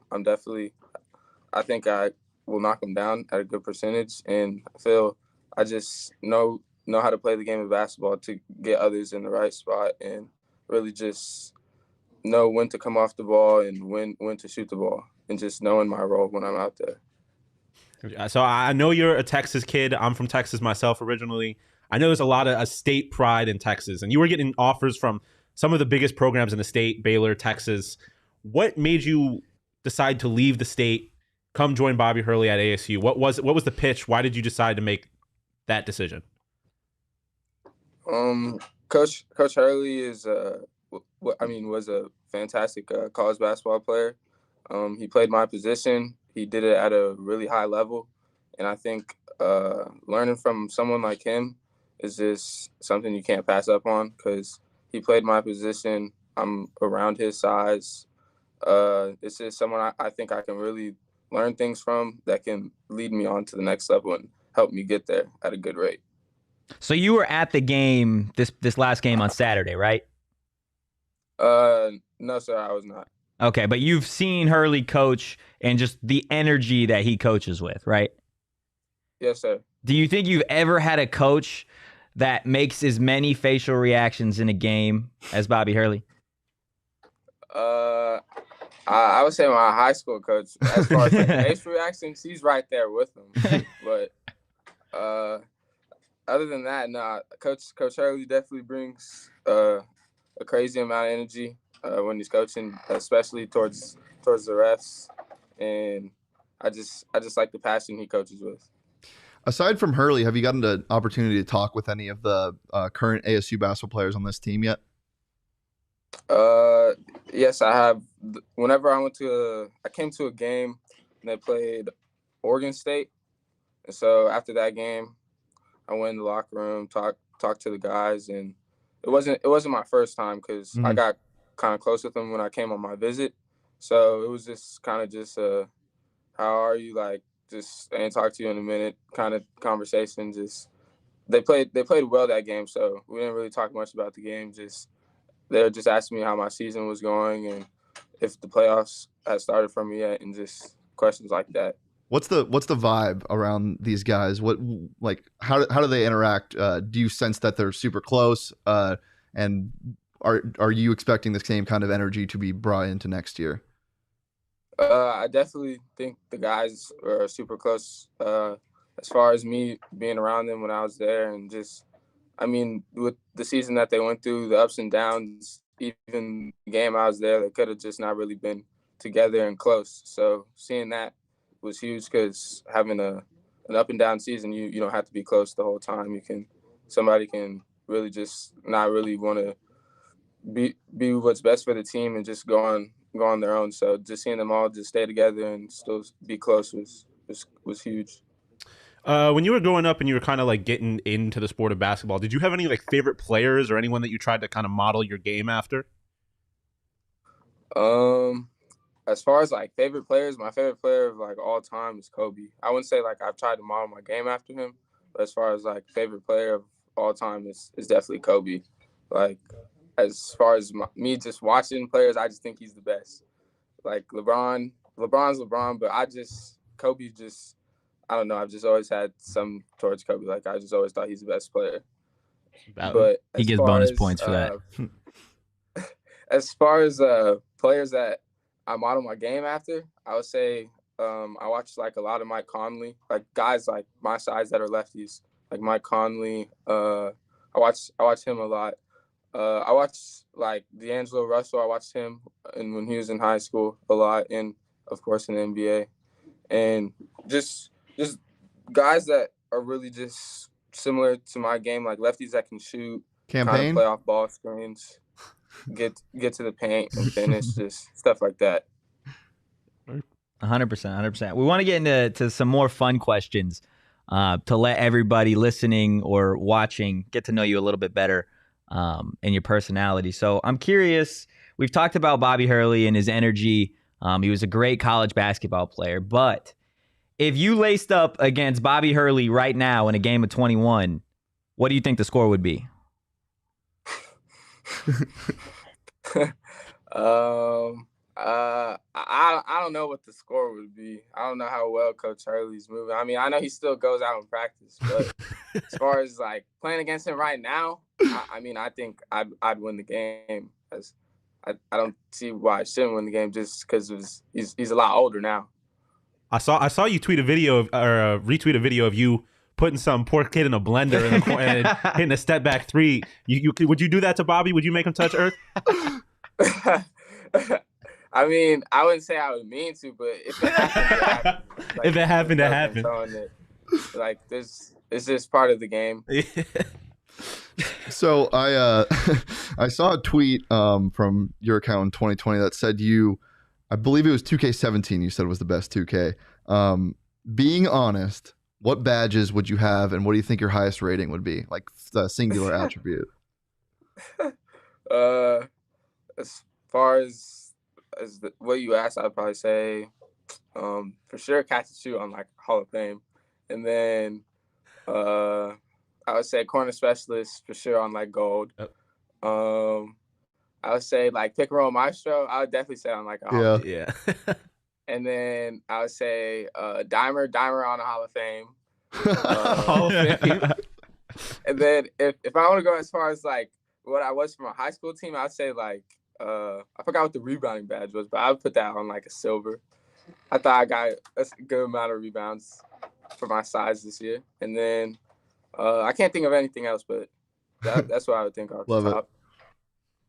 think I will knock them down at a good percentage. And I feel I just know know how to play the game of basketball to get others in the right spot and really just know when to come off the ball and when to shoot the ball and just knowing my role when I'm out there. So I know you're a Texas kid. I'm from Texas myself originally. I know there's a lot of state pride in Texas, and you were getting offers from some of the biggest programs in the state, Baylor, Texas. What made you decide to leave the state, come join Bobby Hurley at ASU? What was the pitch? Why did you decide to make that decision? Coach Hurley is was a fantastic college basketball player. He played my position. He did it at a really high level, and I think learning from someone like him is just something you can't pass up on because he played my position. I'm around his size. It's just someone I think I can really learn things from that can lead me on to the next level and help me get there at a good rate. So you were at the game, this last game on Saturday, right? No, sir, I was not. Okay, but you've seen Hurley coach and just the energy that he coaches with, right? Yes, sir. Do you think you've ever had a coach that makes as many facial reactions in a game as Bobby Hurley? I would say my high school coach, as far as like facial reactions, he's right there with them. But other than that, Coach Hurley definitely brings a crazy amount of energy when he's coaching, especially towards the refs, and I just like the passion he coaches with. Aside from Hurley, have you gotten the opportunity to talk with any of the current ASU basketball players on this team yet? Yes, I have. Whenever I came to a game and they played Oregon State, and so after that game, I went in the locker room, talked to the guys, and it wasn't my first time because I got kind of close with them when I came on my visit, so it was just kind of just how are you, like, just and talk to you in a minute kind of conversation. Just they played well that game, so we didn't really talk much about the game. They were just asking me how my season was going and if the playoffs had started for me yet, and just questions like that. What's the vibe around these guys? How do they interact? Do you sense that they're super close? And are you expecting the same kind of energy to be brought into next year? I definitely think the guys are super close. As far as me being around them when I was there, and just, I mean, with the season that they went through, the ups and downs, even the game I was there, they could have just not really been together and close. So seeing that was huge because having an up and down season, you don't have to be close the whole time. Somebody can really just not really want to be what's best for the team and just go on their own. So just seeing them all just stay together and still be close was huge. When you were growing up and you were kind of like getting into the sport of basketball, did you have any like favorite players or anyone that you tried to kind of model your game after? As far as like favorite players, my favorite player of like all time is Kobe. I wouldn't say like I've tried to model my game after him, but as far as like favorite player of all time is definitely Kobe. Like, as far as me just watching players, I just think he's the best. Like LeBron's LeBron, but Kobe just, I don't know. I've just always had some towards Kobe. Like, I just always thought he's the best player. But he gets bonus points for that. As far as players that I model my game after, I would say I watch like a lot of Mike Conley, like guys like my size that are lefties, like Mike Conley. I watch him a lot. I watched like D'Angelo Russell. I watched him when he was in high school a lot, and of course in the NBA, and just guys that are really just similar to my game, like lefties that can shoot, kind of play off ball screens, get to the paint and finish, just stuff like that. 100%. We want to get into some more fun questions to let everybody listening or watching get to know you a little bit better. And your personality. So I'm curious, we've talked about Bobby Hurley and his energy. He was a great college basketball player, but if you laced up against Bobby Hurley right now in a game of 21, what do you think the score would be? I don't know what the score would be. I don't know how well Coach Hurley's moving. I mean, I know he still goes out and practice, but as far as like playing against him right now, I mean, I think I'd win the game. As I don't see why I shouldn't win the game just because he's a lot older now. I saw you tweet a video or retweet a video of you putting some poor kid in a blender in the corner and hitting a step back three. Would you do that to Bobby? Would you make him touch earth? I mean, I wouldn't say I would mean to, but if it happened, like, if it happened, it happened. Like it's just part of the game. So I saw a tweet from your account in 2020 that said I believe it was 2K17 you said was the best 2K. Being honest, what badges would you have and what do you think your highest rating would be? Like the singular attribute. As far as what you asked, I'd probably say for sure catch and shoot on like Hall of Fame. And then I would say corner specialist for sure on like gold. I would say like pick and roll maestro. I would definitely say on like a Hall of Fame. Yeah. And then I would say dimer on a Hall of Fame. Hall of Fame. And then if I want to go as far as like what I was from a high school team, I'd say like I forgot what the rebounding badge was, but I would put that on like a silver. I thought I got a good amount of rebounds for my size this year. And then I can't think of anything else, but that's what I would think off the top.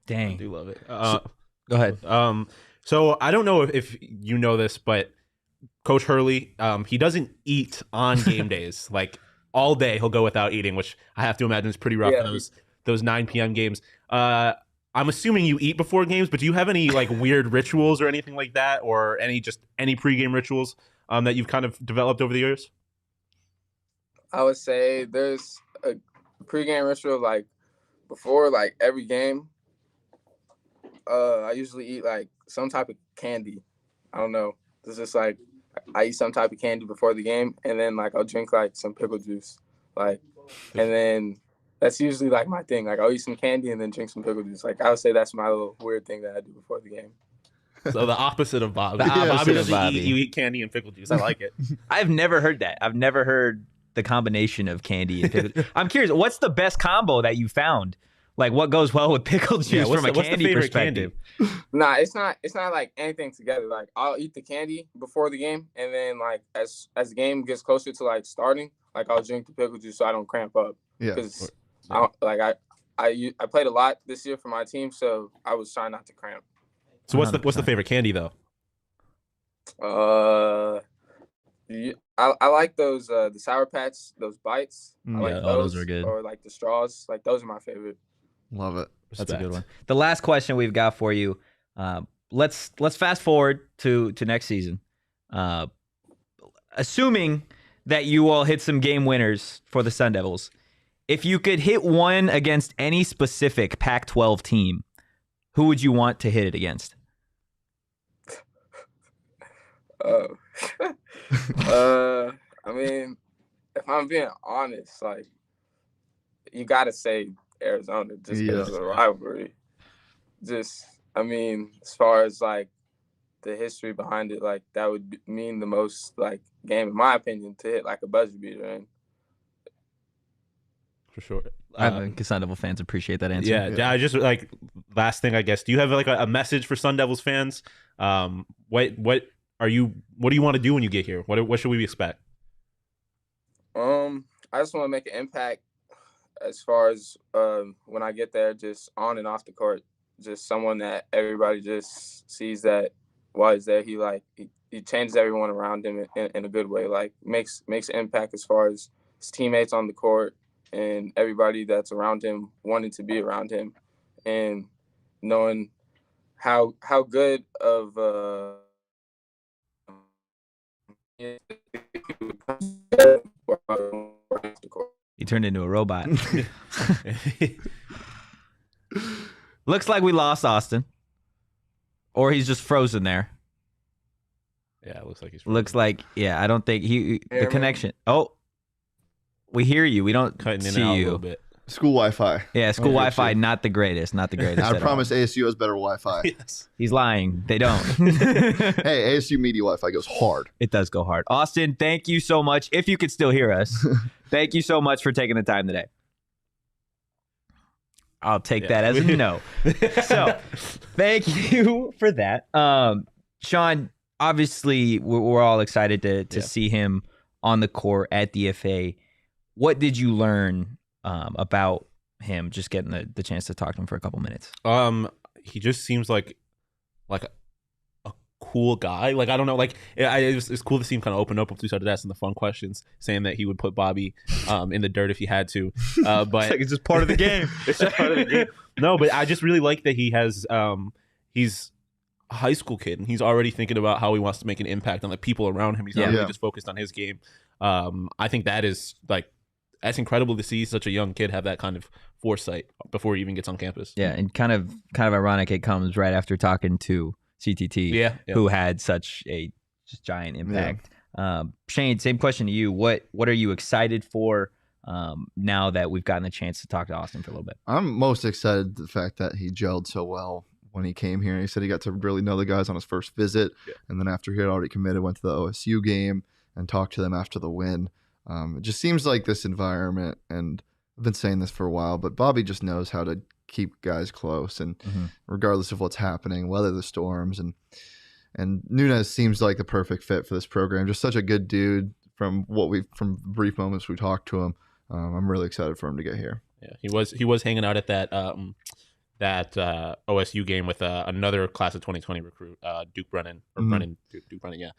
Dang. I do love it. Go ahead. So I don't know if you know this, but Coach Hurley, he doesn't eat on game days. Like all day he'll go without eating, which I have to imagine is pretty rough in those 9 p.m. games. I'm assuming you eat before games, but do you have any like weird rituals or anything like that, or any pregame rituals that you've kind of developed over the years? I would say there's a pregame ritual like before like every game. I usually eat like some type of candy. I don't know. It's just like I eat some type of candy before the game, and then like I'll drink like some pickle juice, like, and then that's usually like my thing. Like I'll eat some candy and then drink some pickle juice. Like I would say that's my little weird thing that I do before the game. So the opposite of Bob. Bobby doesn't eat. You eat candy and pickle juice. I like it. I've never heard that. I've never heard the combination of candy and pickle. I'm curious, what's the best combo that you found? Like what goes well with pickle juice from a candy perspective? Nah, it's not like anything together. Like I'll eat the candy before the game, and then like as the game gets closer to like starting, like I'll drink the pickle juice so I don't cramp up. Yeah. Because I played a lot this year for my team, so I was trying not to cramp. So what's the favorite candy though? I like those the Sour Patch, those bites. I like those are good. Or like the straws, like those are my favorite. Love it. That's a good one. The last question we've got for you. Let's fast forward to next season. Assuming that you all hit some game winners for the Sun Devils, if you could hit one against any specific Pac-12 team, who would you want to hit it against? I mean, if I'm being honest, like you gotta say Arizona just because of the rivalry. I mean, as far as like the history behind it, like that would mean the most like game, in my opinion, to hit like a buzzer beater in. For sure. I think Sun Devil fans appreciate that answer. Yeah, I just like last thing, I guess. Do you have like a message for Sun Devils fans? What do you want to do when you get here? What should we expect? I just want to make an impact as far as when I get there, just on and off the court. Just someone that everybody just sees that while he's there, he changes everyone around him in a good way. Like makes an impact as far as his teammates on the court and everybody that's around him wanting to be around him, and knowing how good of he turned into a robot. Looks like we lost Austin, or he's just frozen there. Yeah, it looks like he's frozen. Looks like, yeah, I don't think the connection. Oh, we hear you. We don't cutting in see and out you. a little bit. School Wi-Fi. Yeah, school Wi-Fi, not the greatest. Not the greatest. I at promise all. ASU has better Wi-Fi. Yes. He's lying. They don't. Hey, ASU media Wi-Fi goes hard. It does go hard. Austin, thank you so much. If you could still hear us, thank you so much for taking the time today. I'll take that as a no. So, thank you for that. Shawn, obviously, we're all excited to see him on the court at DFA. What did you learn about him, just getting the chance to talk to him for a couple minutes? He just seems like a cool guy. Like, I don't know, like it's cool to see him kind of open up once we started asking the fun questions, saying that he would put Bobby in the dirt if he had to. But It's just part of the game. it's just part of the game. No, but I just really like that he has he's a high school kid and he's already thinking about how he wants to make an impact on the people around him. He's not really just focused on his game. I think that is that's incredible to see such a young kid have that kind of foresight before he even gets on campus. Yeah, and kind of ironic it comes right after talking to CTT, who had such a just giant impact. Shane, same question to you. What are you excited for now that we've gotten a chance to talk to Austin for a little bit? I'm most excited the fact that he gelled so well when he came here. He said he got to really know the guys on his first visit, and then after he had already committed, went to the OSU game and talked to them after the win. It just seems like this environment, and I've been saying this for a while, but Bobby just knows how to keep guys close, and regardless of what's happening, weather the storms, and Nunez seems like the perfect fit for this program. Just such a good dude from brief moments we talked to him. I'm really excited for him to get here. Yeah, he was hanging out at that OSU game with another class of 2020 recruit, Duke Brennan, or Duke Brennan,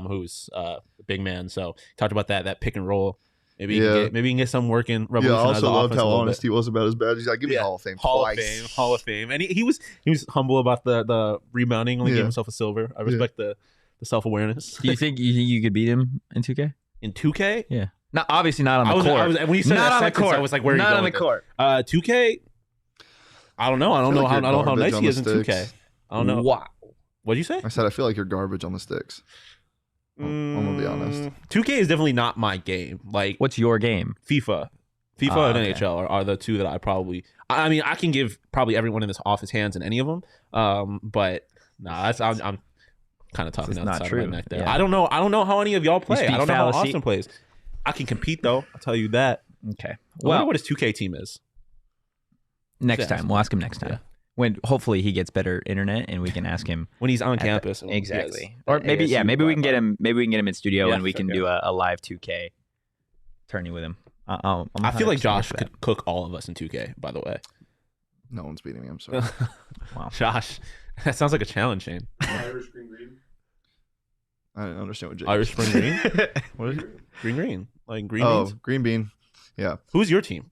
who's a big man. So talked about that pick and roll. Maybe he can get some working. Yeah, I also loved how honest he was about his badge. He's like, give me Hall of Fame twice. Hall of Fame. And he was humble about the rebounding, only gave himself a silver. I respect the self-awareness. Do you think you could beat him in 2K? In 2K? Yeah. Not obviously not on the court. When you said that sentence, I was like, where are you going? Not on the court. 2K? I don't know. I don't know how nice he is in sticks. 2K. I don't know. Wow. What'd you say? I said I feel like you're garbage on the sticks. I'm gonna be honest. 2K is definitely not my game. Like, what's your game? FIFA and NHL are the two that I probably. I mean, I can give probably everyone in this office hands in any of them. But I'm kind of talking outside of my neck there. Yeah. I don't know how any of y'all play. I don't know how fallacy. Austin plays. I can compete though. I'll tell you that. Okay. I wonder what his 2K team is. Next time. We'll ask him next time. Yeah. When hopefully he gets better internet and we can ask him when he's on campus. Exactly. Or maybe we can get him in studio and we can do a live 2K tourney with him. I feel like Josh could cook all of us in 2K, by the way. No one's beating me, I'm sorry. Wow. Josh, that sounds like a challenge, Shane. Irish green. I didn't understand what Jake Irish spring green? What is it? Green. Like green beans? Green bean. Yeah. Who's your team?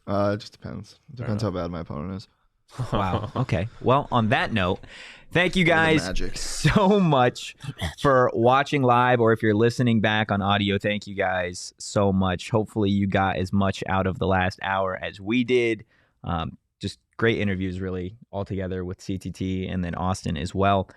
It just depends. It depends how bad my opponent is. Wow. Okay. Well, on that note, thank you guys so much for watching live, or if you're listening back on audio, thank you guys so much. Hopefully you got as much out of the last hour as we did. Just great interviews really all together with CTT and then Austin as well.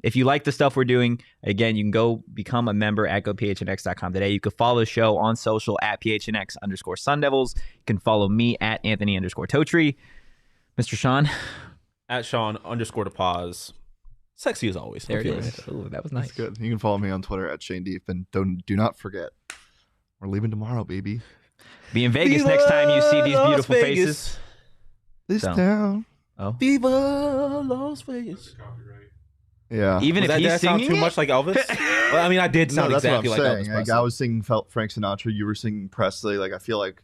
If you like the stuff we're doing, again, you can go become a member at gophnx.com today. You can follow the show on social at PHNX_Sun Devils. You can follow me at Anthony_Totri. Mr. Shawn. At Shawn_DePaz. Sexy as always. There it is. Ooh, that was nice. That's good. You can follow me on Twitter at Shane Deep. And do not forget, we're leaving tomorrow, baby. Be in Vegas Viva next time you see these Las beautiful Vegas. faces. This town. Oh. Viva Las Vegas. Yeah. Even if he's sound singing too it? much like Elvis? Well, I mean, I did sound that's exactly what I'm like saying. Elvis Like, Presley. I was singing Frank Sinatra. You were singing Presley. Like, I feel like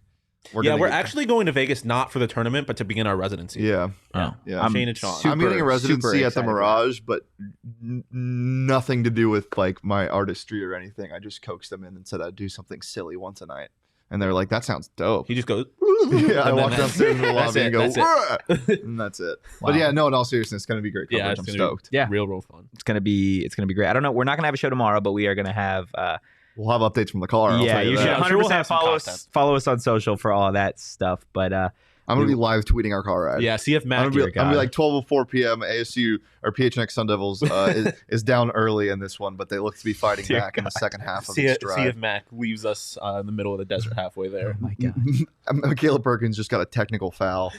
we're actually going to Vegas not for the tournament, but to begin our residency. Yeah. Shane and Shawn. I'm getting a residency at the Mirage, but nothing to do with like my artistry or anything. I just coaxed them in and said I'd do something silly once a night, and they're like, "That sounds dope." He just goes. Yeah, I walk downstairs in the lobby and go, and that's it. Wow. But yeah, no, in all seriousness, it's gonna be great coverage. I'm stoked. Yeah, real fun. It's gonna be great. I don't know. We're not gonna have a show tomorrow, but we are gonna have. We'll have updates from the car. Yeah, you should I'm sure we'll 100% have some follow us on social for all of that stuff. But I'm gonna be live tweeting our car ride. Yeah, see if Matt. I'm gonna be like 12:04 p.m. ASU or PHNX Sun Devils is down early in this one, but they look to be fighting back in the second half of this drive. See if Mac leaves us in the middle of the desert halfway there. Oh my God. Michaela Perkins just got a technical foul.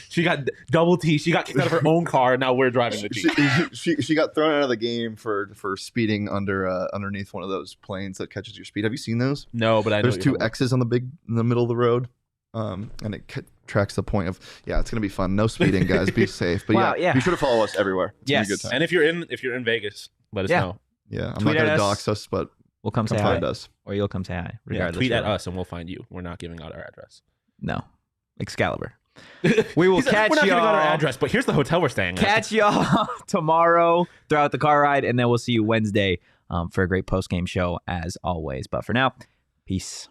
She got double T. She got kicked out of her own car, and now we're driving the Jeep. She got thrown out of the game for speeding underneath one of those planes that catches your speed. Have you seen those? No, but There's two X's in the middle of the road. And it tracks the point of it's gonna be fun. No speeding, guys. Be safe. But Wow, yeah. be sure to follow us everywhere. It's gonna be a good time. And if you're in Vegas, let us know. Yeah, I'm Tweet not gonna at us. dox us, but We'll come say find hi. us. Or you'll come say hi, regardless. Tweet at where. us and we'll find you. We're not giving out our address. No. Excalibur. We will He said, catch we're not giving out our y'all. address, but here's the hotel we're staying at. Catch y'all tomorrow throughout the car ride, and then we'll see you Wednesday for a great post-game show as always. But for now, peace.